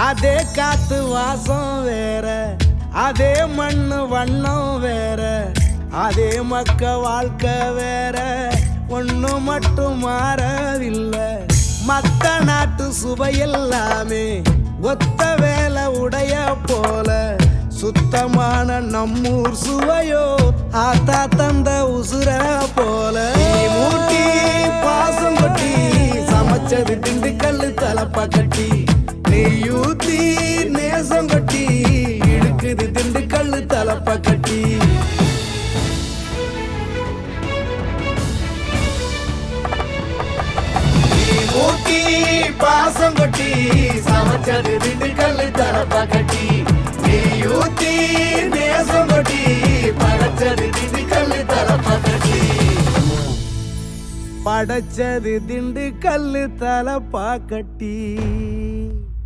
அதே காத்து வாசம் வேற, அதே மண்ணு வண்ணம் வேற, அதே மக்க வாழ்க்கை வேற, ஒண்ணு மட்டும் மாறவில்லை. மத்த நாட்டு சுவையெல்லாமே ஒத்த வேலை உடைய போல, சுத்தமான நம்மூர் சுவையோ ஆத்தா தந்த உசுர போல. மூட்டி பாசம் கொட்டி சமைச்சது திண்டுக்கல் தலப்பா கட்டி, நெய்யூத்தி நேசம் கொட்டி இழுக்குது திண்டுக்கல் தலப்பா கட்டி. மூட்டி பாசம் கொட்டி சமைச்சது திண்டுக்கல் தலப்பா கட்டி, நெய்யூத்தி நேசம் கொட்டி படைச்சது திண்டுக்கல் தலப்பா கட்டி. படைச்சது திண்டுக்கல் தலப்பா கட்டி.